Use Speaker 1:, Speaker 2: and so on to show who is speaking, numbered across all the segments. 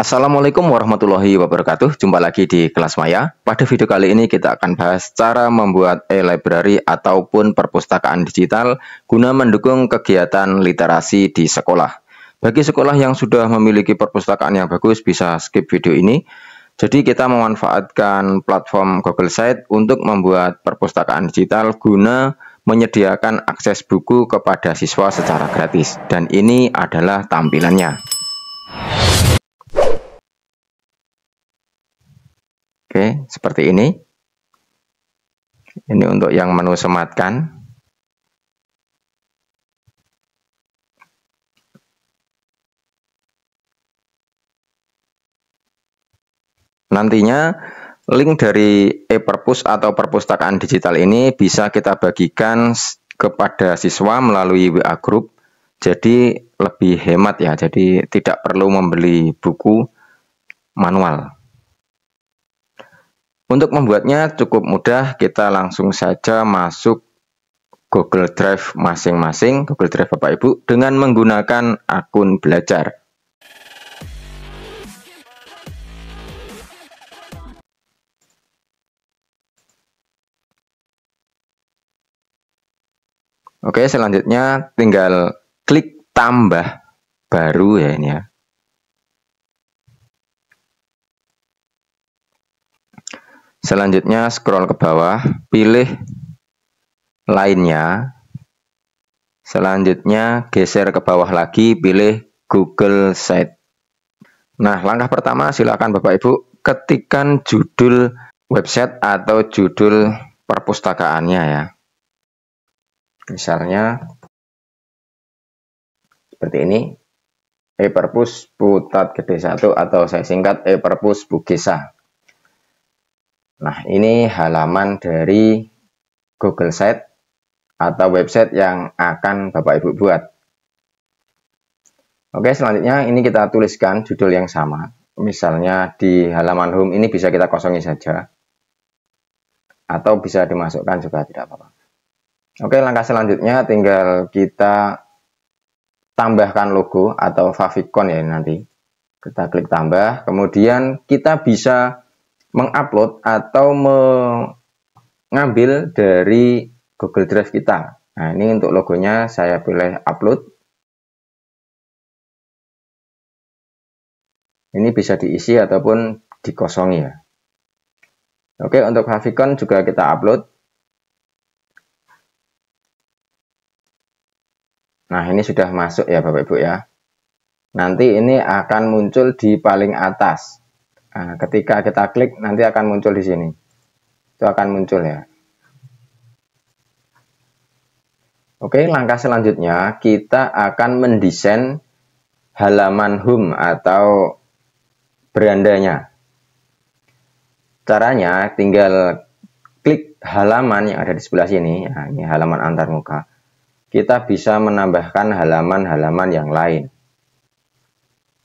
Speaker 1: Assalamualaikum warahmatullahi wabarakatuh. Jumpa lagi di kelas Maya. Pada video kali ini kita akan bahas cara membuat e-library ataupun perpustakaan digital guna mendukung kegiatan literasi di sekolah. Bagi sekolah yang sudah memiliki perpustakaan yang bagus bisa skip video ini. Jadi kita memanfaatkan platform Google Site untuk membuat perpustakaan digital guna menyediakan akses buku kepada siswa secara gratis. Dan ini adalah tampilannya. Oke, seperti ini. Ini untuk yang menu sematkan. Nantinya link dari e-perpus atau perpustakaan digital ini bisa kita bagikan kepada siswa melalui WA Group. Jadi lebih hemat ya, jadi tidak perlu membeli buku manual. Untuk membuatnya cukup mudah, kita langsung saja masuk Google Drive masing-masing, Google Drive Bapak Ibu, dengan menggunakan akun belajar. Oke, selanjutnya tinggal klik tambah baru ya ini ya. Selanjutnya scroll ke bawah, pilih lainnya. Selanjutnya geser ke bawah lagi, pilih Google Site. Nah, langkah pertama silakan Bapak Ibu ketikkan judul website atau judul perpustakaannya ya. Misalnya seperti ini, e-perpus Putat Gede 1 atau saya singkat e-perpus Bugesa. Nah, ini halaman dari Google Site atau website yang akan Bapak Ibu buat. Oke, selanjutnya ini kita tuliskan judul yang sama. Misalnya di halaman home ini bisa kita kosongi saja. Atau bisa dimasukkan juga tidak apa-apa. Oke, langkah selanjutnya tinggal kita tambahkan logo atau favicon ya nanti. Kita klik tambah, kemudian kita bisa mengupload atau mengambil dari Google Drive kita. Nah, ini untuk logonya saya pilih upload. Ini bisa diisi ataupun dikosongi ya. Oke, untuk favicon juga kita upload. Nah, ini sudah masuk ya Bapak Ibu ya. Nanti ini akan muncul di paling atas. Nah, ketika kita klik nanti akan muncul di sini. Itu akan muncul ya. Oke, langkah selanjutnya kita akan mendesain halaman home atau berandanya. Caranya tinggal klik halaman yang ada di sebelah sini. Nah, ini halaman antarmuka. Kita bisa menambahkan halaman-halaman yang lain.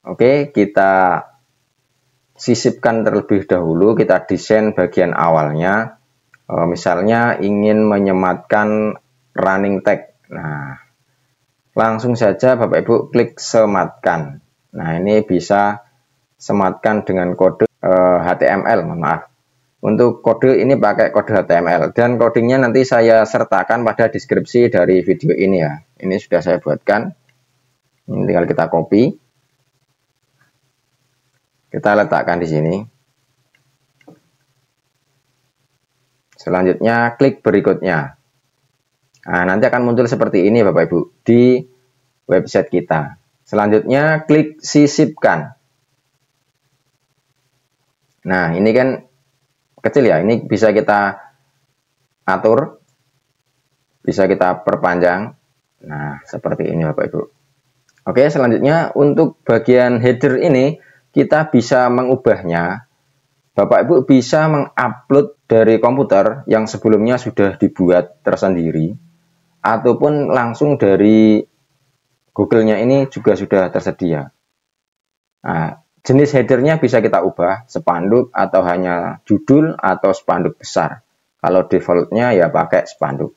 Speaker 1: Oke, kita sisipkan terlebih dahulu, kita desain bagian awalnya. Misalnya ingin menyematkan running tag. Nah, langsung saja Bapak Ibu klik sematkan. Nah, ini bisa sematkan dengan kode HTML, maaf. Untuk kode ini pakai kode HTML dan codingnya nanti saya sertakan pada deskripsi dari video ini ya. Ini sudah saya buatkan. Ini tinggal kita copy. Kita letakkan di sini. Selanjutnya klik berikutnya. Nah, nanti akan muncul seperti ini Bapak Ibu di website kita. Selanjutnya klik sisipkan. Nah, ini kan kecil ya. Ini bisa kita atur. Bisa kita perpanjang. Nah, seperti ini Bapak Ibu. Oke, selanjutnya untuk bagian header ini kita bisa mengubahnya. Bapak Ibu bisa mengupload dari komputer yang sebelumnya sudah dibuat tersendiri ataupun langsung dari Google-nya ini juga sudah tersedia. Nah, jenis headernya bisa kita ubah spanduk atau hanya judul atau spanduk besar. Kalau defaultnya ya pakai spanduk.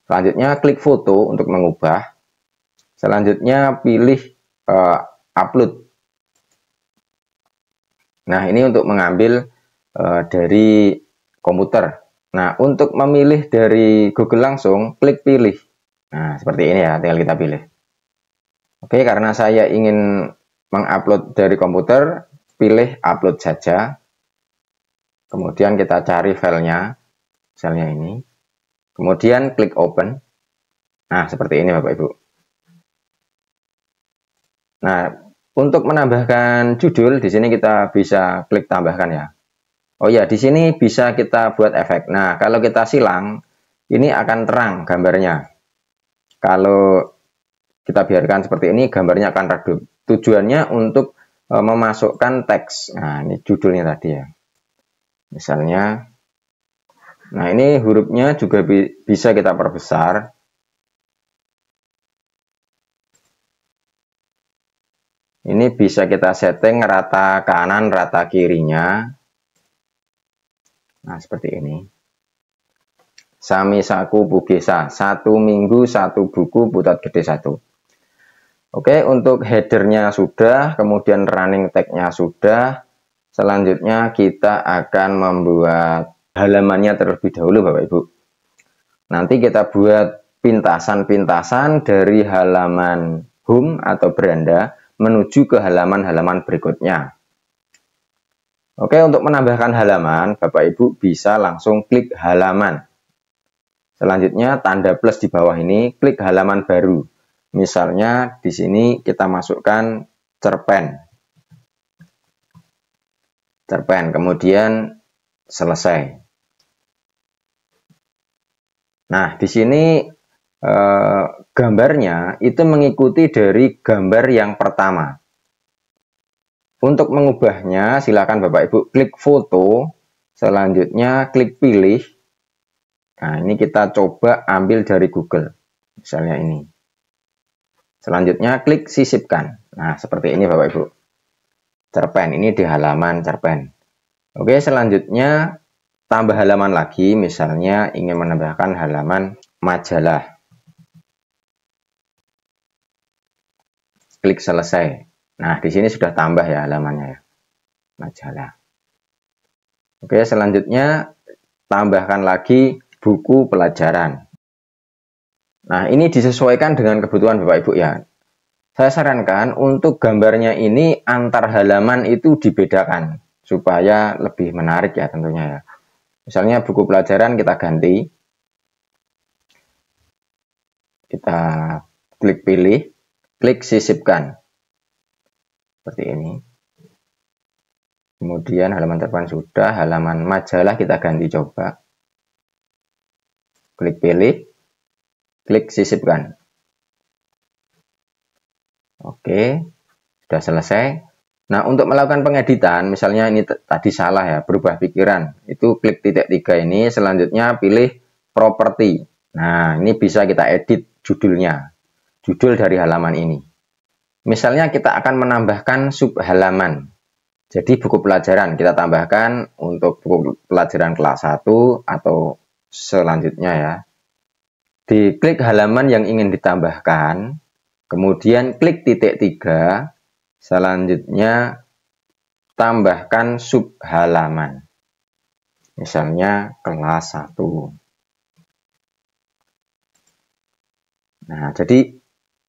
Speaker 1: Selanjutnya klik foto untuk mengubah. Selanjutnya pilih upload. Nah, ini untuk mengambil dari komputer. Nah, untuk memilih dari Google langsung, klik pilih. Nah, seperti ini ya, tinggal kita pilih. Oke, karena saya ingin mengupload dari komputer, pilih upload saja. Kemudian kita cari filenya, misalnya ini. Kemudian klik open. Nah, seperti ini Bapak Ibu. Nah, untuk menambahkan judul, di sini kita bisa klik tambahkan ya. Oh ya, di sini bisa kita buat efek. Nah, kalau kita silang, ini akan terang gambarnya. Kalau kita biarkan seperti ini, gambarnya akan redup. Tujuannya untuk memasukkan teks. Nah, ini judulnya tadi ya. Misalnya, nah ini hurufnya juga bisa kita perbesar. Ini bisa kita setting rata kanan, rata kirinya. Nah, seperti ini. Sami saku bugesa, 1 minggu 1 buku putat gede 1. Oke, untuk headernya sudah, kemudian running tag-nya sudah. Selanjutnya kita akan membuat halamannya terlebih dahulu Bapak Ibu. Nanti kita buat pintasan-pintasan dari halaman home atau beranda menuju ke halaman-halaman berikutnya. Oke, untuk menambahkan halaman, Bapak Ibu bisa langsung klik halaman. Selanjutnya tanda plus di bawah ini, klik halaman baru. Misalnya di sini kita masukkan cerpen. Cerpen, kemudian selesai. Nah, di sini gambarnya itu mengikuti dari gambar yang pertama. Untuk mengubahnya, silakan Bapak Ibu klik foto, selanjutnya klik pilih. Nah, ini kita coba ambil dari Google, misalnya ini. Selanjutnya klik sisipkan. Nah, seperti ini Bapak Ibu. Cerpen, ini di halaman cerpen. Oke, selanjutnya tambah halaman lagi, misalnya ingin menambahkan halaman majalah. Klik selesai. Nah, di sini sudah tambah ya halamannya ya. Majalah. Oke, selanjutnya tambahkan lagi buku pelajaran. Nah, ini disesuaikan dengan kebutuhan Bapak Ibu ya. Saya sarankan untuk gambarnya ini antar halaman itu dibedakan supaya lebih menarik ya tentunya ya. Misalnya buku pelajaran kita ganti. Kita klik pilih, klik sisipkan. Seperti ini. Kemudian halaman cerpen sudah, halaman majalah kita ganti coba. Klik pilih, klik sisipkan. Oke, sudah selesai. Nah, untuk melakukan pengeditan, misalnya ini tadi salah ya, berubah pikiran. Itu klik titik 3 ini, selanjutnya pilih properti. Nah, ini bisa kita edit judulnya. Judul dari halaman ini. Misalnya kita akan menambahkan sub halaman. Jadi buku pelajaran kita tambahkan untuk buku pelajaran kelas 1 atau selanjutnya ya. Diklik halaman yang ingin ditambahkan, kemudian klik titik 3, selanjutnya tambahkan sub halaman. Misalnya kelas 1. Nah, jadi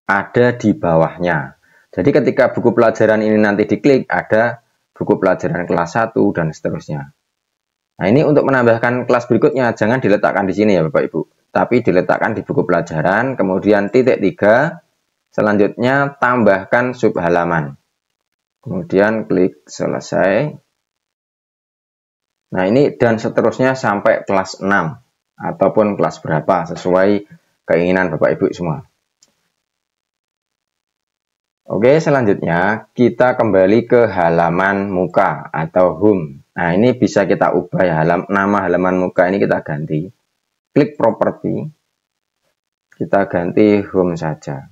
Speaker 1: ada di bawahnya. Jadi ketika buku pelajaran ini nanti diklik, ada buku pelajaran kelas 1 dan seterusnya. Nah, ini untuk menambahkan kelas berikutnya, jangan diletakkan di sini ya Bapak Ibu. Tapi diletakkan di buku pelajaran, kemudian titik 3, selanjutnya tambahkan sub halaman. Kemudian klik selesai. Nah, ini dan seterusnya sampai kelas 6 ataupun kelas berapa sesuai keinginan Bapak Ibu semua. Oke, selanjutnya kita kembali ke halaman muka atau home. Nah, ini bisa kita ubah ya, nama halaman muka ini kita ganti. Klik properti, kita ganti home saja.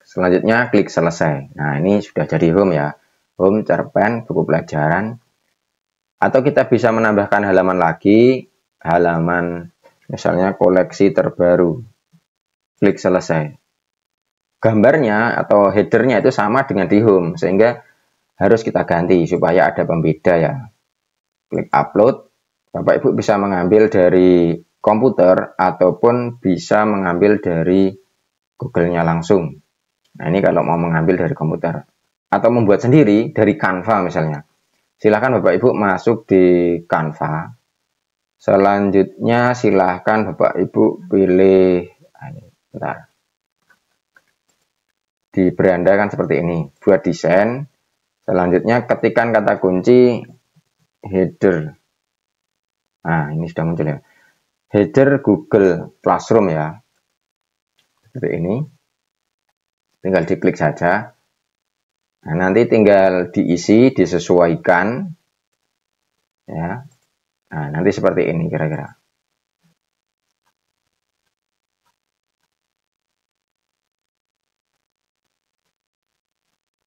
Speaker 1: Selanjutnya klik selesai. Nah, ini sudah jadi home ya. Home, cerpen, buku pelajaran. Atau kita bisa menambahkan halaman lagi, halaman misalnya koleksi terbaru. Klik selesai. Gambarnya atau headernya itu sama dengan di home, sehingga harus kita ganti supaya ada pembeda ya. Klik upload. Bapak Ibu bisa mengambil dari komputer ataupun bisa mengambil dari Google-nya langsung. Nah, ini kalau mau mengambil dari komputer atau membuat sendiri dari Canva misalnya. Silahkan Bapak Ibu masuk di Canva. Selanjutnya silahkan Bapak Ibu pilih, bentar, di beranda kan seperti ini, buat desain. Selanjutnya ketikkan kata kunci header. Nah, ini sudah muncul ya. Header Google Classroom ya. Seperti ini. Tinggal diklik saja. Nah, nanti tinggal diisi, disesuaikan. Ya. Nah, nanti seperti ini kira-kira.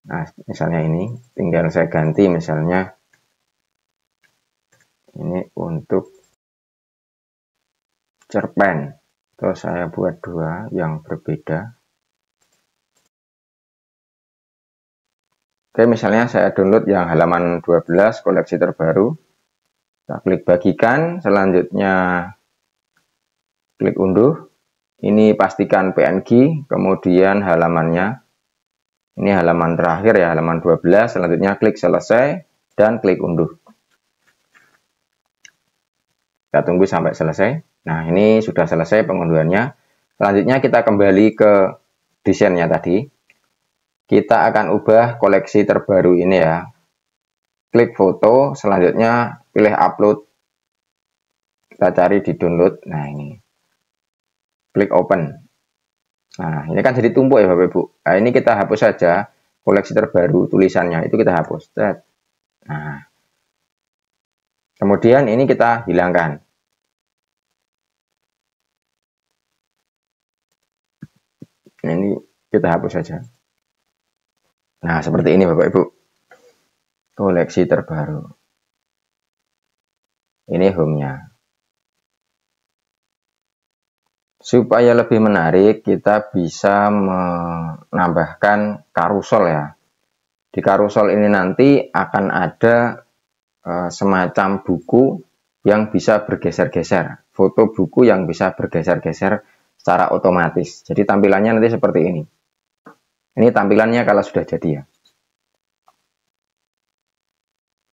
Speaker 1: Nah, misalnya ini, tinggal saya ganti misalnya. Ini untuk cerpen. Terus saya buat dua yang berbeda. Oke, misalnya saya download yang halaman 12 koleksi terbaru. Kita klik bagikan, selanjutnya klik unduh. Ini pastikan PNG, kemudian halamannya. Ini halaman terakhir ya, halaman 12. Selanjutnya klik selesai dan klik unduh. Kita tunggu sampai selesai. Nah, ini sudah selesai pengunduhannya. Selanjutnya kita kembali ke desainnya tadi. Kita akan ubah koleksi terbaru ini ya. Klik foto, selanjutnya pilih upload. Kita cari di download. Nah, ini. Klik open. Nah, ini kan jadi tumpuk ya Bapak Ibu. Nah, ini kita hapus saja koleksi terbaru tulisannya. Itu kita hapus. Nah, kemudian ini kita hilangkan. Nah, ini kita hapus saja. Nah, seperti ini Bapak Ibu. Koleksi terbaru. Ini home-nya. Supaya lebih menarik, kita bisa menambahkan karusel ya. Di karusel ini nanti akan ada semacam buku yang bisa bergeser-geser. Foto buku yang bisa bergeser-geser secara otomatis. Jadi tampilannya nanti seperti ini. Ini tampilannya kalau sudah jadi ya.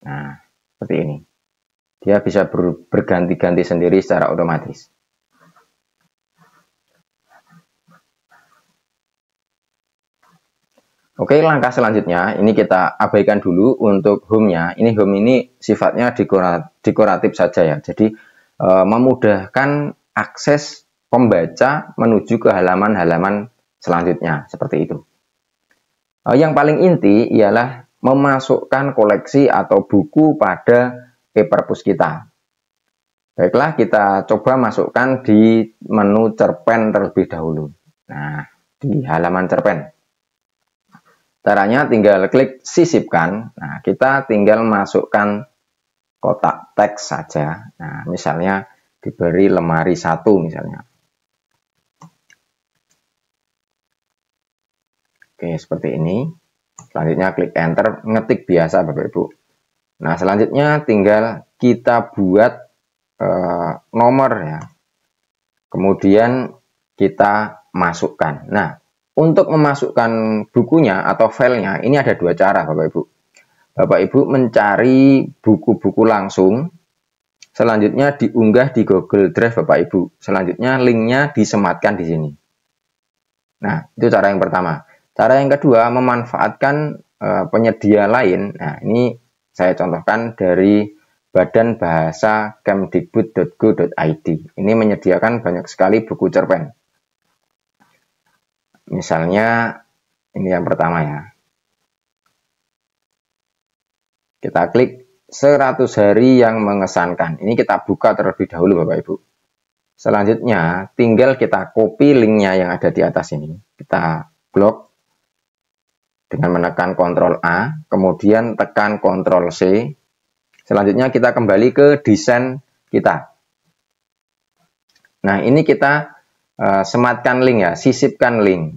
Speaker 1: Nah, seperti ini. Dia bisa berganti-ganti sendiri secara otomatis. Oke, langkah selanjutnya ini kita abaikan dulu untuk home-nya. Ini home ini sifatnya dekoratif saja ya. Jadi memudahkan akses pembaca menuju ke halaman-halaman selanjutnya seperti itu. Yang paling inti ialah memasukkan koleksi atau buku pada e-perpus kita. Baiklah, kita coba masukkan di menu cerpen terlebih dahulu. Nah, di halaman cerpen. Caranya tinggal klik sisipkan. Nah, kita tinggal masukkan kotak teks saja. Nah, misalnya diberi lemari 1 misalnya. Oke, seperti ini. Selanjutnya klik enter, ngetik biasa Bapak Ibu. Nah, selanjutnya tinggal kita buat nomor ya. Kemudian kita masukkan. Nah, untuk memasukkan bukunya atau filenya, ini ada dua cara Bapak Ibu. Bapak Ibu mencari buku-buku langsung, selanjutnya diunggah di Google Drive Bapak Ibu. Selanjutnya linknya disematkan di sini. Nah, itu cara yang pertama. Cara yang kedua, memanfaatkan penyedia lain. Nah, ini saya contohkan dari Badan Bahasa Kemdikbud.go.id. Ini menyediakan banyak sekali buku cerpen. Misalnya, ini yang pertama ya. Kita klik 100 hari yang mengesankan. Ini kita buka terlebih dahulu Bapak Ibu. Selanjutnya, tinggal kita copy linknya yang ada di atas ini. Kita blok dengan menekan Ctrl A, kemudian tekan Ctrl C. Selanjutnya kita kembali ke desain kita. Nah, ini kita sematkan link ya, sisipkan link.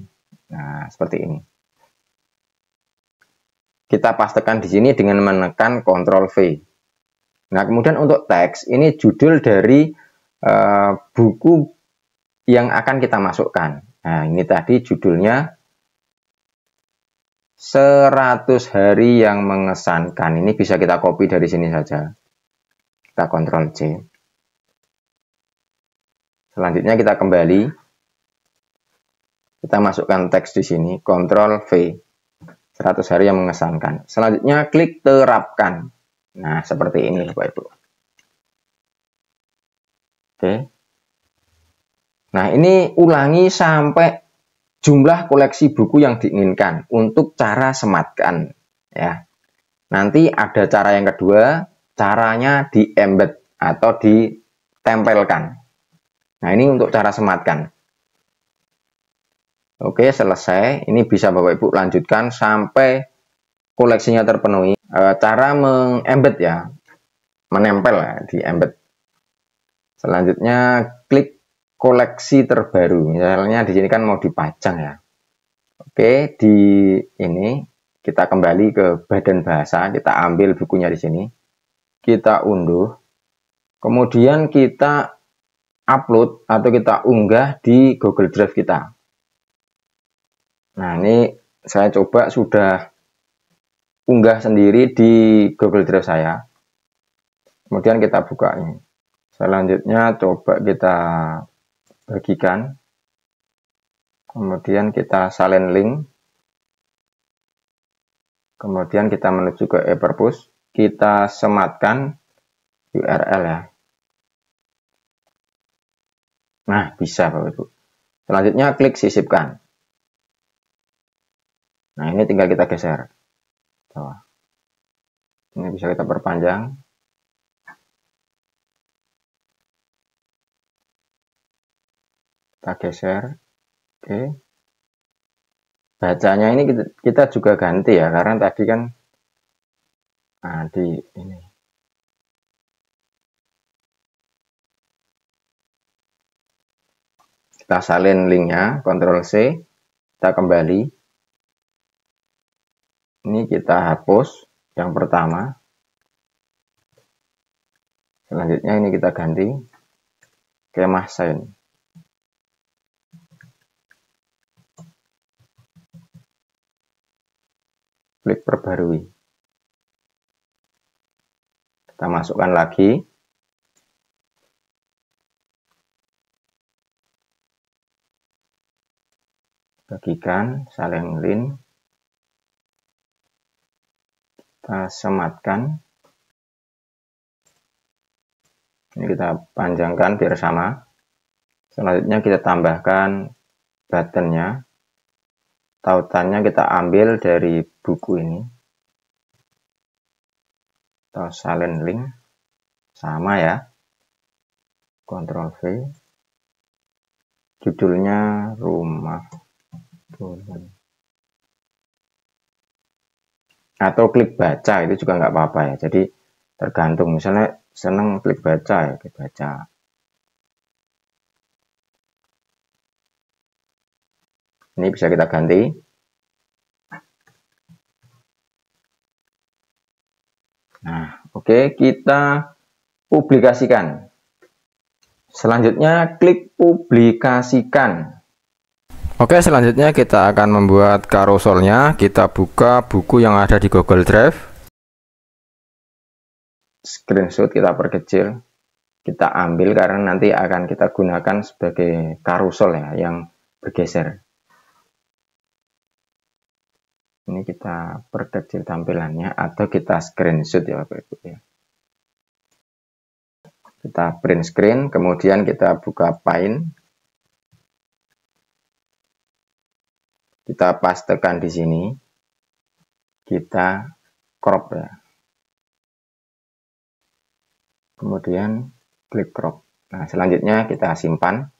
Speaker 1: Nah, seperti ini. kita pastekan di sini dengan menekan Ctrl V. Nah, kemudian untuk teks, ini judul dari buku yang akan kita masukkan. Nah, ini tadi judulnya 100 hari yang mengesankan. Ini bisa kita copy dari sini saja. Kita Ctrl C. Selanjutnya kita kembali. Kita masukkan teks di sini, Ctrl V. 100 hari yang mengesankan. Selanjutnya klik terapkan. Nah, seperti ini Bapak Ibu. Oke. Nah, ini ulangi sampai jumlah koleksi buku yang diinginkan untuk cara sematkan ya. Nanti ada cara yang kedua, caranya di embed atau ditempelkan. Nah, ini untuk cara sematkan. Oke, selesai. Ini bisa Bapak Ibu lanjutkan sampai koleksinya terpenuhi. Cara mengembed ya, menempel ya, di embed. Selanjutnya klik koleksi terbaru. Misalnya di sini kan mau dipajang ya. Oke, di ini kita kembali ke badan bahasa, kita ambil bukunya di sini. Kita unduh. Kemudian kita upload atau kita unggah di Google Drive kita. Nah, ini saya coba sudah unggah sendiri di Google Drive saya. Kemudian kita buka ini. Selanjutnya coba kita bagikan. Kemudian kita salin link. Kemudian kita menuju ke ePerpus. Kita sematkan URL ya. Nah, bisa Bapak Ibu. Selanjutnya klik sisipkan. Nah, ini tinggal kita geser. Bawah. Ini bisa kita perpanjang. Kita geser. Oke. Bacanya ini kita juga ganti ya, karena tadi kan di ini. Kita salin linknya, Ctrl C, kita kembali. Ini kita hapus yang pertama. Selanjutnya ini kita ganti kemah sign. Klik perbarui. Kita masukkan lagi. Bagikan, salin link. Kita sematkan. Ini kita panjangkan biar sama. Selanjutnya kita tambahkan buttonnya. Tautannya kita ambil dari buku ini. Atau salin link. Sama ya. Ctrl V. Judulnya rumah bulan. Atau klik baca, itu juga nggak apa-apa ya. Jadi tergantung, misalnya seneng klik baca ya, klik baca. Ini bisa kita ganti. Nah, oke, kita publikasikan. Selanjutnya klik publikasikan. Oke, selanjutnya kita akan membuat karuselnya. Kita buka buku yang ada di Google Drive. Screenshot kita perkecil. Kita ambil karena nanti akan kita gunakan sebagai karusel ya, yang bergeser. Ini kita perkecil tampilannya atau kita screenshot ya Bapak Ibu ya. Kita print screen, kemudian kita buka Paint. Kita pastekan di sini. Kita crop ya. Kemudian klik crop. Nah, selanjutnya kita simpan.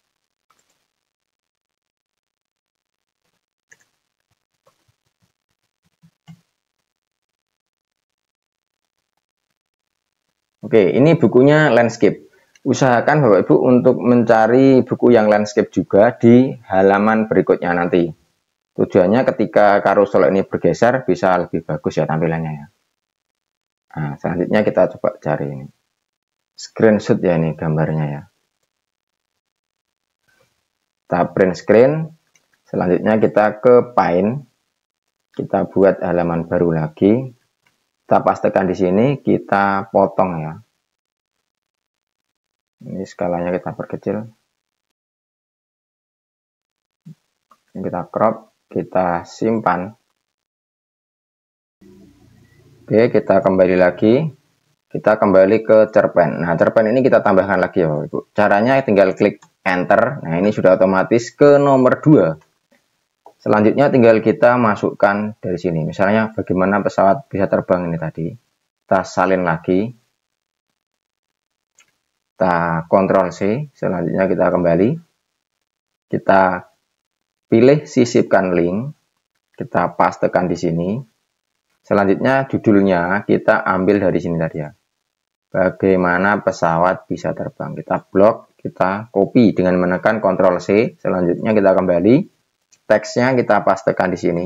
Speaker 1: Oke, ini bukunya landscape. Usahakan Bapak Ibu untuk mencari buku yang landscape juga di halaman berikutnya nanti. Tujuannya ketika carousel ini bergeser bisa lebih bagus ya tampilannya ya. Nah, selanjutnya kita coba cari ini. Screenshot ya ini gambarnya ya. Kita print screen. Selanjutnya kita ke Paint. Kita buat halaman baru lagi. Kita pastekan di sini, kita potong ya. Ini skalanya kita perkecil. Ini kita crop, kita simpan. Oke, kita kembali lagi. Kita kembali ke cerpen. Nah, cerpen ini kita tambahkan lagi ya, Bapak Ibu. Caranya tinggal klik enter. Nah, ini sudah otomatis ke nomor 2. Selanjutnya tinggal kita masukkan dari sini. Misalnya bagaimana pesawat bisa terbang ini tadi. Kita salin lagi. Kita Ctrl C. Selanjutnya kita kembali. Kita pilih sisipkan link. Kita pastekan di sini. Selanjutnya judulnya kita ambil dari sini tadi ya. Bagaimana pesawat bisa terbang. Kita blok, kita copy dengan menekan Ctrl C. Selanjutnya kita kembali. Teksnya kita pastekan di sini.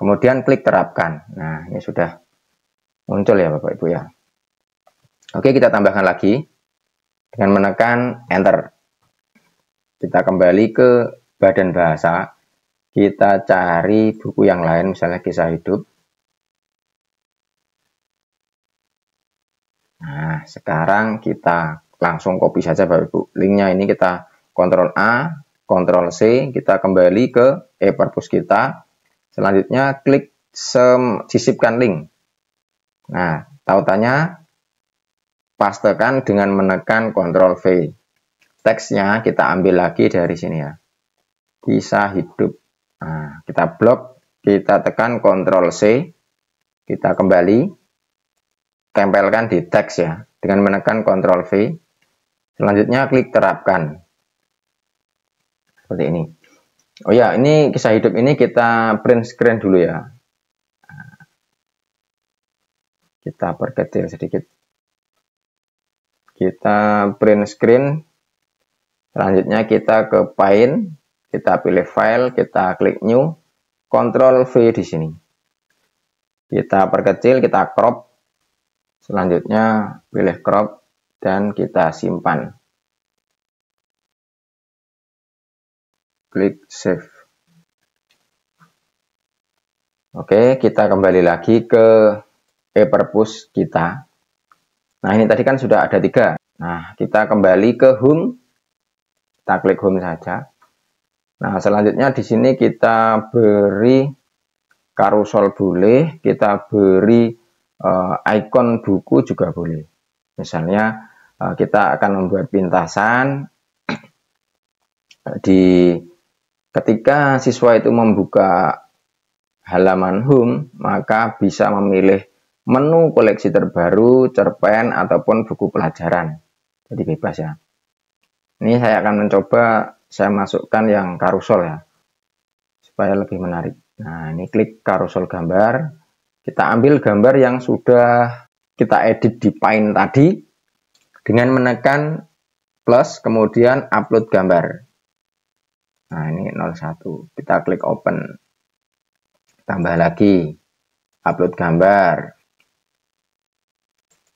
Speaker 1: Kemudian klik terapkan. Nah, ini sudah muncul ya Bapak Ibu ya. Oke, kita tambahkan lagi dengan menekan enter. Kita kembali ke badan bahasa. Kita cari buku yang lain, misalnya kisah hidup. Nah, sekarang kita langsung copy saja Bapak Ibu. Linknya ini kita Ctrl A, Ctrl C, kita kembali ke e-purpose kita. Selanjutnya klik sisipkan link. Nah, tautannya pastekan dengan menekan Ctrl V. Teksnya kita ambil lagi dari sini ya. Kisah hidup. Nah, kita blok, kita tekan Ctrl C, kita kembali, tempelkan di teks ya, dengan menekan Ctrl V. Selanjutnya klik terapkan. Seperti ini. Oh ya, ini kisah hidup ini kita print screen dulu ya. Kita perkecil sedikit. Kita print screen. Selanjutnya kita ke Paint. Kita pilih file, kita klik new. Ctrl V di sini. Kita perkecil, kita crop. Selanjutnya pilih crop dan kita simpan. Klik save. Oke, kita kembali lagi ke e-purpose kita. Nah, ini tadi kan sudah ada 3. Nah, kita kembali ke home. Kita klik home saja. Nah, selanjutnya di sini kita beri carousel boleh, kita beri icon buku juga boleh. Misalnya kita akan membuat pintasan ketika siswa itu membuka halaman home, maka bisa memilih menu koleksi terbaru, cerpen, ataupun buku pelajaran. Jadi bebas ya. Ini saya akan mencoba, saya masukkan yang carousel ya, supaya lebih menarik. Nah, ini klik carousel gambar. Kita ambil gambar yang sudah kita edit di Paint tadi, dengan menekan plus, kemudian upload gambar. Nah, ini 01. Kita klik open. Tambah lagi. Upload gambar.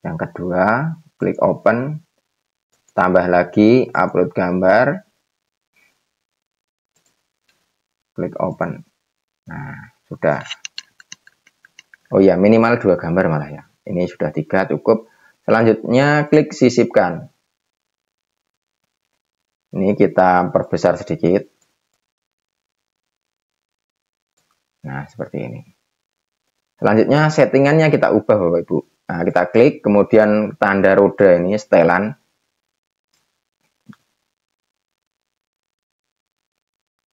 Speaker 1: Yang kedua, klik open. Tambah lagi. Upload gambar. Klik open. Nah, sudah. Oh ya, minimal 2 gambar malah ya. Ini sudah 3, cukup. Selanjutnya, klik sisipkan. Ini kita perbesar sedikit. Nah, seperti ini. Selanjutnya settingannya kita ubah Bapak Ibu. Nah, kita klik, kemudian tanda roda ini setelan.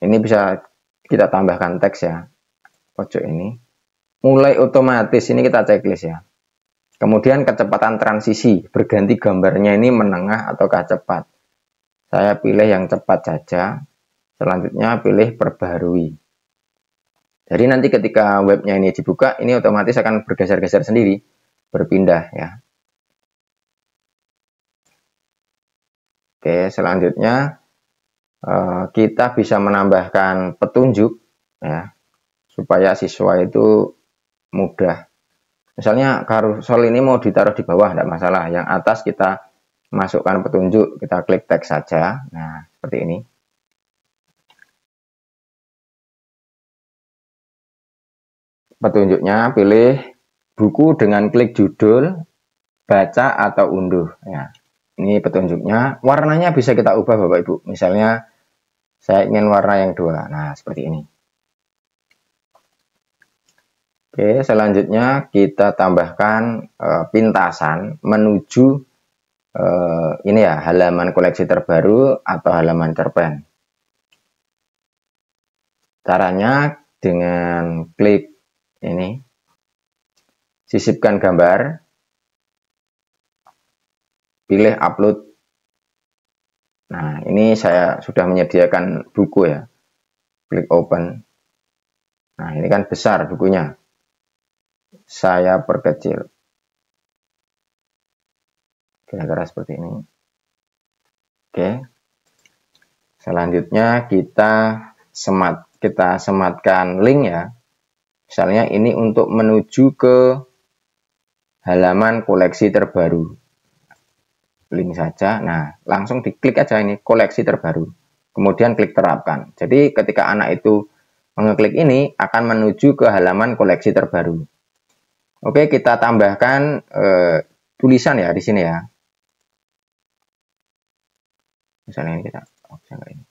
Speaker 1: Ini bisa kita tambahkan teks ya. Pojok ini. Mulai otomatis ini kita checklist ya. Kemudian kecepatan transisi, berganti gambarnya ini menengah ataukah cepat. Saya pilih yang cepat saja. Selanjutnya pilih perbaharui. Jadi nanti ketika webnya ini dibuka, ini otomatis akan bergeser-geser sendiri, berpindah ya. Oke, selanjutnya kita bisa menambahkan petunjuk. ya, supaya siswa itu mudah. Misalnya carousel ini mau ditaruh di bawah, tidak masalah. Yang atas kita masukkan petunjuk, kita klik teks saja. Nah, seperti ini. Petunjuknya pilih buku dengan klik judul, baca atau unduh. Ya, ini petunjuknya. Warnanya bisa kita ubah Bapak Ibu. Misalnya saya ingin warna yang 2. Nah, seperti ini. Oke, selanjutnya kita tambahkan pintasan menuju ini ya, halaman koleksi terbaru atau halaman cerpen. Caranya dengan klik ini, sisipkan gambar, pilih upload. Nah, ini saya sudah menyediakan buku ya. Klik open. Nah, ini kan besar bukunya. Saya perkecil. Kira-kira seperti ini. Oke. Selanjutnya kita sematkan link ya. Misalnya ini untuk menuju ke halaman koleksi terbaru. Link saja. Nah, langsung diklik aja ini koleksi terbaru. Kemudian klik terapkan. Jadi ketika anak itu mengeklik ini akan menuju ke halaman koleksi terbaru. Oke, kita tambahkan tulisan ya di sini ya. Misalnya ini kita ini.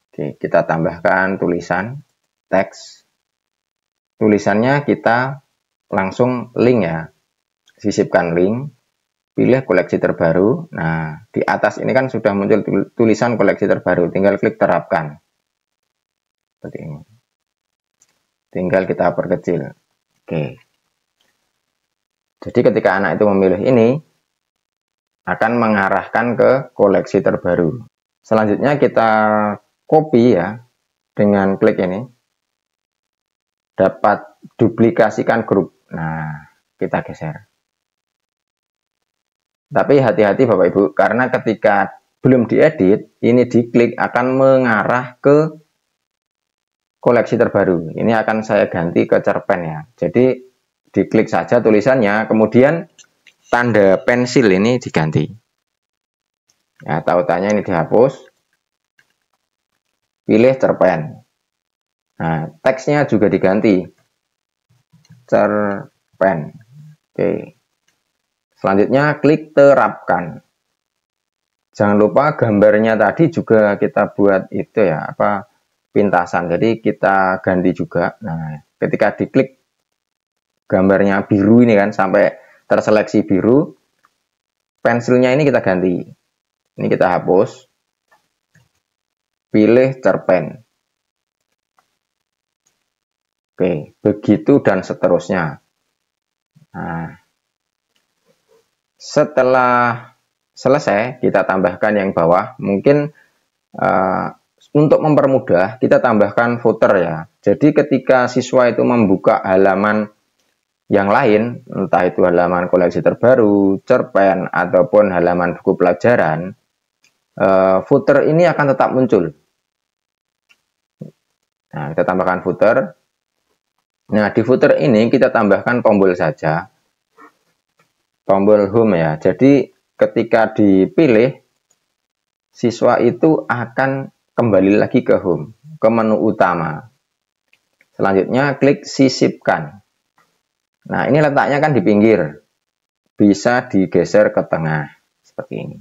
Speaker 1: Oke, kita tambahkan tulisan teks. Tulisannya kita langsung link ya. Sisipkan link, pilih koleksi terbaru. Nah, di atas ini kan sudah muncul tulisan koleksi terbaru, tinggal klik terapkan. Seperti ini. Tinggal kita perkecil. Oke. Jadi ketika anak itu memilih ini, akan mengarahkan ke koleksi terbaru. Selanjutnya kita copy ya, dengan klik ini. Dapat duplikasikan grup. Nah, kita geser. Tapi hati-hati Bapak Ibu, karena ketika belum diedit, ini diklik akan mengarah ke koleksi terbaru. Ini akan saya ganti ke cerpen ya. Jadi diklik saja tulisannya, kemudian tanda pensil ini diganti. Ya, tautannya ini dihapus. Pilih cerpen. Nah, teksnya juga diganti. Cerpen. Oke. Selanjutnya klik terapkan. Jangan lupa gambarnya tadi juga kita buat itu ya, pintasan. Jadi kita ganti juga. Nah, ketika diklik gambarnya biru ini kan sampai terseleksi biru, pensilnya ini kita ganti. Ini kita hapus. Pilih cerpen. Oke, begitu dan seterusnya. Nah, setelah selesai, kita tambahkan yang bawah. Mungkin untuk mempermudah, kita tambahkan footer ya. Jadi ketika siswa itu membuka halaman yang lain, entah itu halaman koleksi terbaru, cerpen, ataupun halaman buku pelajaran, footer ini akan tetap muncul. Nah, kita tambahkan footer. Nah, di footer ini kita tambahkan tombol saja. Tombol home ya. Jadi ketika dipilih, siswa itu akan kembali lagi ke home, ke menu utama. Selanjutnya klik sisipkan. Nah, ini letaknya kan di pinggir. Bisa digeser ke tengah seperti ini.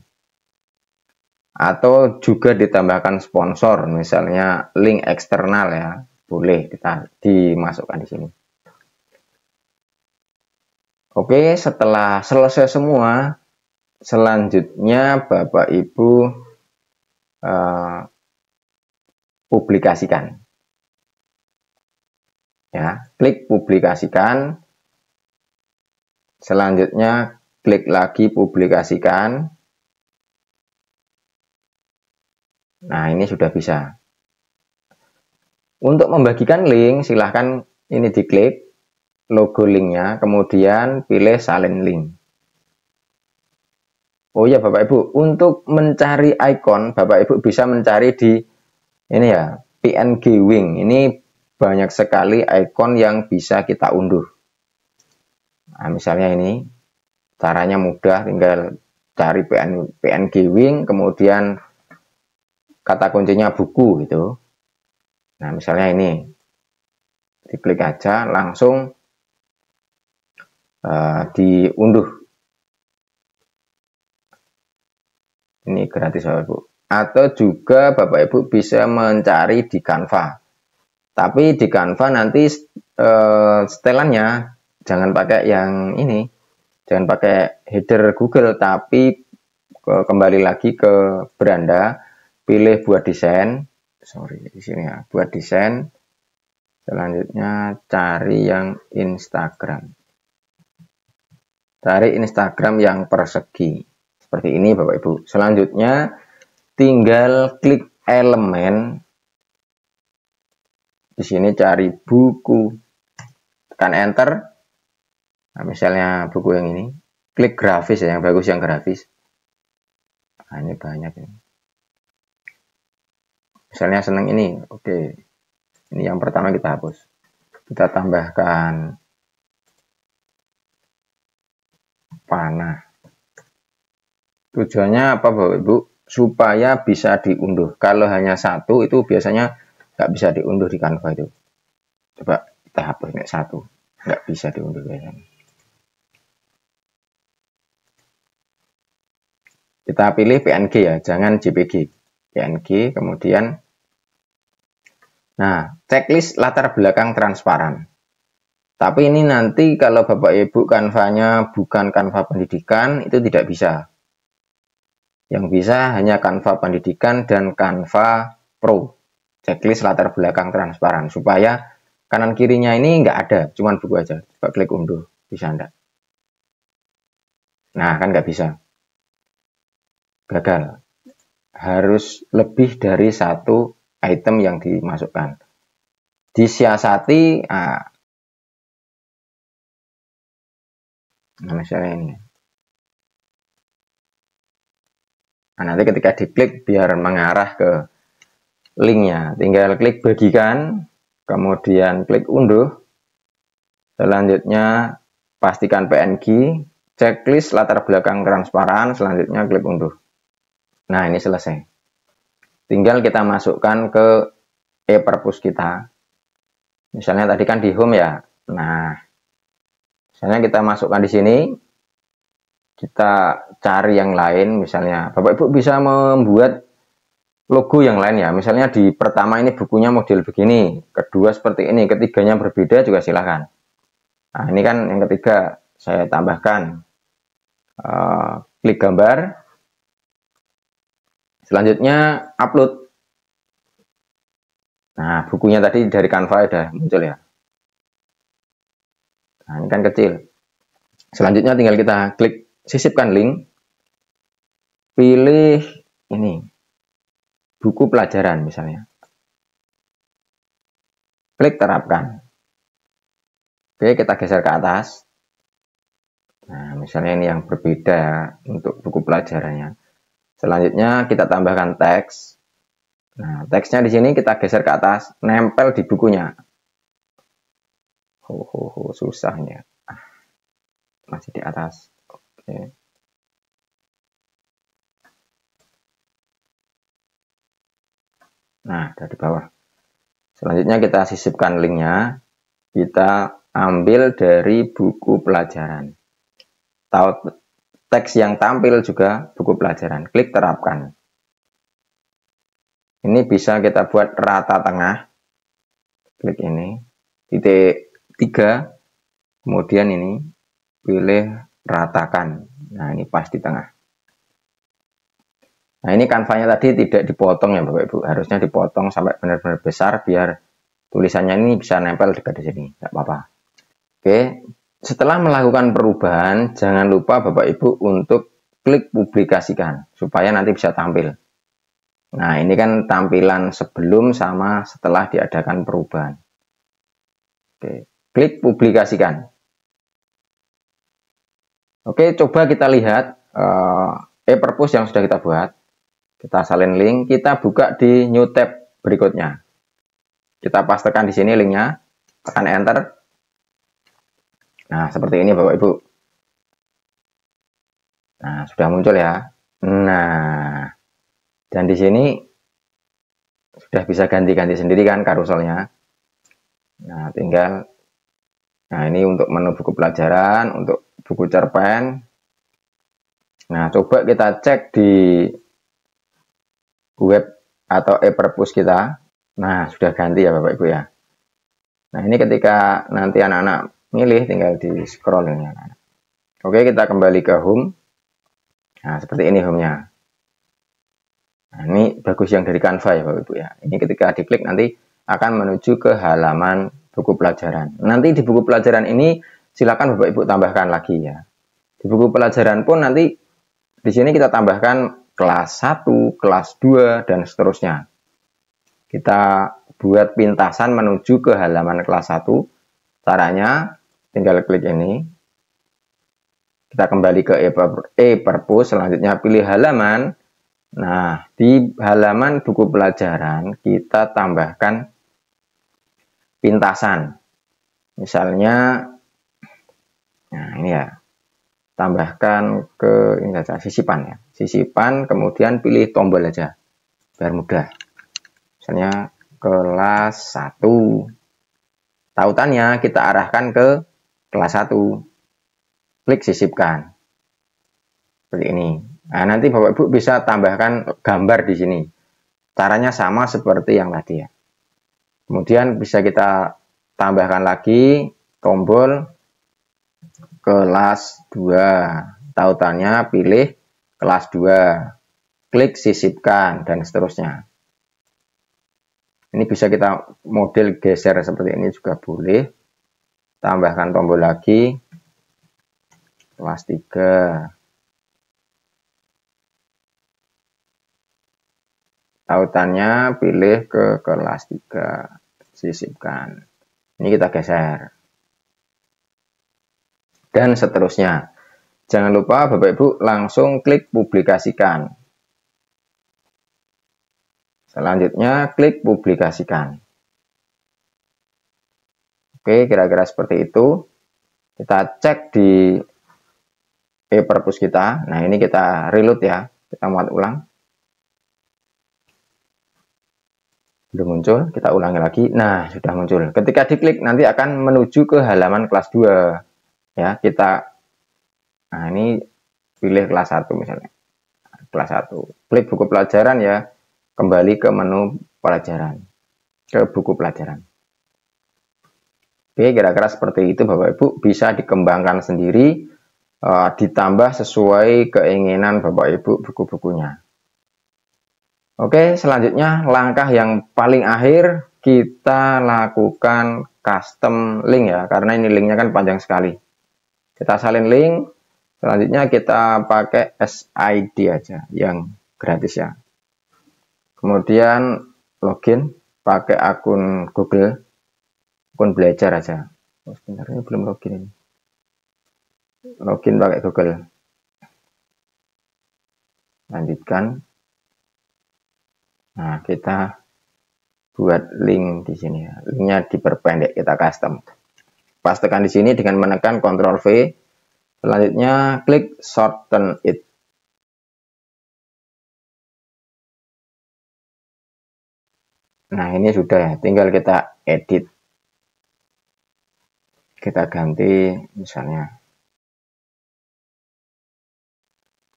Speaker 1: Atau juga ditambahkan sponsor, misalnya link eksternal ya. Boleh kita dimasukkan di sini. Oke, setelah selesai semua, selanjutnya Bapak Ibu publikasikan. Ya, klik publikasikan. Selanjutnya klik lagi publikasikan. Nah, ini sudah bisa. Untuk membagikan link, silahkan ini diklik logo linknya, kemudian pilih salin link. Oh ya Bapak Ibu, untuk mencari ikon, Bapak Ibu bisa mencari di ini ya, PNG Wing. Ini banyak sekali icon yang bisa kita unduh. Nah, misalnya ini caranya mudah, tinggal cari PNG Wing, kemudian kata kuncinya buku gitu. Nah, misalnya ini diklik aja langsung diunduh. Ini gratis Bapak Ibu. Atau juga Bapak Ibu bisa mencari di Canva. Tapi di Canva nanti setelannya jangan pakai yang ini, jangan pakai header Google, tapi kembali lagi ke beranda, pilih buat desain. Sorry di sini ya, buat desain. Selanjutnya cari yang Instagram. Cari Instagram yang persegi. Seperti ini Bapak Ibu. Selanjutnya tinggal klik elemen. Di sini cari buku. Tekan enter. Nah, misalnya buku yang ini. Klik grafis ya, yang bagus yang grafis. Nah, ini banyak ini. Misalnya senang ini. Oke. Ini yang pertama kita hapus. Kita tambahkan panah. Tujuannya apa Bapak Ibu? Supaya bisa diunduh. Kalau hanya satu itu biasanya nggak bisa diunduh di Canva itu. Coba kita hapus nih satu. Nggak bisa diunduh biasanya. Kita pilih PNG ya, jangan JPG. PNG, kemudian nah, checklist latar belakang transparan. Tapi ini nanti kalau Bapak Ibu Canva-nya bukan Canva pendidikan, itu tidak bisa. Yang bisa hanya Canva pendidikan dan Canva Pro. Checklist latar belakang transparan. Supaya kanan kirinya ini nggak ada, cuman buku aja. Coba klik unduh, bisa enggak? Nah, kan nggak bisa. Gagal. Harus lebih dari satu item yang dimasukkan. Disiasati, nah misalnya ini. Nah, nanti ketika diklik biar mengarah ke linknya, tinggal klik bagikan, kemudian klik unduh. Selanjutnya pastikan PNG, checklist latar belakang transparan, selanjutnya klik unduh. Nah, ini selesai. Tinggal kita masukkan ke e-perpus kita. Misalnya tadi kan di home ya. Nah, misalnya kita masukkan di sini. Kita cari yang lain, misalnya Bapak Ibu bisa membuat logo yang lain ya. Misalnya di pertama ini bukunya model begini, kedua seperti ini, ketiganya berbeda juga silahkan. Nah, ini kan yang ketiga, saya tambahkan klik gambar. Selanjutnya upload. Nah, bukunya tadi dari Canva udah muncul ya. Nah, ini kan kecil. Selanjutnya tinggal kita klik sisipkan link. Pilih ini. Buku pelajaran misalnya. Klik terapkan. Oke, kita geser ke atas. Nah, misalnya ini yang berbeda untuk buku pelajarannya. Selanjutnya kita tambahkan teks. Nah, teksnya di sini kita geser ke atas, nempel di bukunya. Susahnya. Masih di atas. Oke. Nah, dari bawah. Selanjutnya kita sisipkan linknya. Kita ambil dari buku pelajaran. Teks yang tampil juga buku pelajaran. Klik terapkan. Ini bisa kita buat rata tengah. Klik ini. Titik 3. Kemudian ini. Pilih ratakan. Nah, ini pas di tengah. Nah, ini kanvanya tadi tidak dipotong ya Bapak Ibu. Harusnya dipotong sampai benar-benar besar biar tulisannya ini bisa nempel dekat di sini. Tidak apa-apa. Oke. Setelah melakukan perubahan, jangan lupa Bapak Ibu untuk klik publikasikan. Supaya nanti bisa tampil. Nah, ini kan tampilan sebelum sama setelah diadakan perubahan. Oke. Klik publikasikan. Oke, coba kita lihat e-perpus yang sudah kita buat. Kita salin link, kita buka di new tab berikutnya. Kita pastekan di sini linknya, tekan enter. Nah, seperti ini Bapak Ibu. Nah, sudah muncul ya. Nah, dan di sini sudah bisa ganti-ganti sendiri kan karuselnya. Nah, tinggal, nah ini untuk menu buku pelajaran, untuk buku cerpen. Nah, coba kita cek di web atau e-perpus kita. Nah, sudah ganti ya Bapak Ibu ya. Nah, ini ketika nanti anak-anak milih, tinggal di scroll ini. Oke, kita kembali ke home. Nah, seperti ini home-nya. Nah, ini bagus yang dari Canva ya Bapak Ibu ya. Ini ketika diklik nanti akan menuju ke halaman buku pelajaran. Nanti di buku pelajaran ini silakan Bapak Ibu tambahkan lagi ya. Di buku pelajaran pun nanti di sini kita tambahkan kelas 1, kelas 2, dan seterusnya. Kita buat pintasan menuju ke halaman kelas 1. Caranya tinggal klik ini. Kita kembali ke e-perpus, selanjutnya pilih halaman. Nah, di halaman buku pelajaran kita tambahkan pintasan. Misalnya, nah ini ya. Tambahkan ke ini saja, sisipan ya. Sisipan, kemudian pilih tombol aja biar mudah. Misalnya kelas 1. Tautannya kita arahkan ke kelas 1. Klik sisipkan. Seperti ini. Nah, nanti Bapak Ibu bisa tambahkan gambar di sini. Caranya sama seperti yang tadi ya. Kemudian bisa kita tambahkan lagi tombol kelas 2. Tautannya pilih kelas 2. Klik sisipkan dan seterusnya. Ini bisa kita model geser seperti ini juga boleh. Tambahkan tombol lagi kelas 3. Tautannya pilih ke kelas 3. Sisipkan. Ini kita geser. Dan seterusnya. Jangan lupa Bapak Ibu langsung klik publikasikan. Selanjutnya klik publikasikan. Oke, kira-kira seperti itu. Kita cek di e-perpus kita. Nah, ini kita reload ya. Kita muat ulang. Belum muncul, kita ulangi lagi. Nah, sudah muncul. Ketika diklik nanti akan menuju ke halaman kelas 2. Ya, kita nah ini pilih kelas 1 misalnya. Kelas 1. Klik buku pelajaran ya. Kembali ke menu pelajaran. Ke buku pelajaran. Oke, kira-kira seperti itu Bapak Ibu, bisa dikembangkan sendiri, ditambah sesuai keinginan Bapak Ibu buku-bukunya. Oke, selanjutnya langkah yang paling akhir kita lakukan custom link ya, karena ini linknya kan panjang sekali. Kita salin link, selanjutnya kita pakai SID aja yang gratis ya. Kemudian login pakai akun Google, akun belajar aja. Sebenarnya belum login ini. Login pakai Google. Lanjutkan. Nah, kita buat link di sini ya. Linknya diperpendek, kita custom. Pastekan di sini dengan menekan Ctrl V. Selanjutnya klik shorten it. Nah, ini sudah ya, tinggal kita edit. Kita ganti misalnya.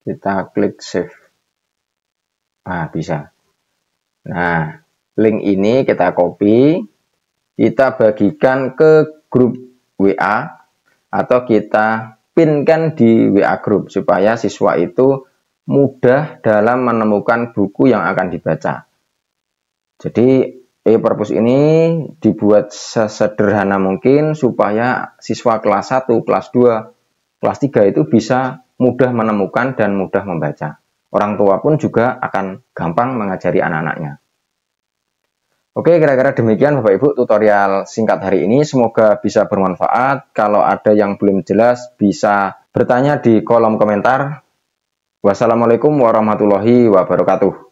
Speaker 1: Kita klik save. Nah, bisa. Nah, link ini kita copy, kita bagikan ke grup WA, atau kita pinkan di WA group, supaya siswa itu mudah dalam menemukan buku yang akan dibaca. Jadi e-perpus ini dibuat sesederhana mungkin supaya siswa kelas 1, kelas 2, kelas 3 itu bisa mudah menemukan dan mudah membaca. Orang tua pun juga akan gampang mengajari anak-anaknya. Oke, kira-kira demikian Bapak Ibu tutorial singkat hari ini. Semoga bisa bermanfaat. Kalau ada yang belum jelas bisa bertanya di kolom komentar. Wassalamualaikum warahmatullahi wabarakatuh.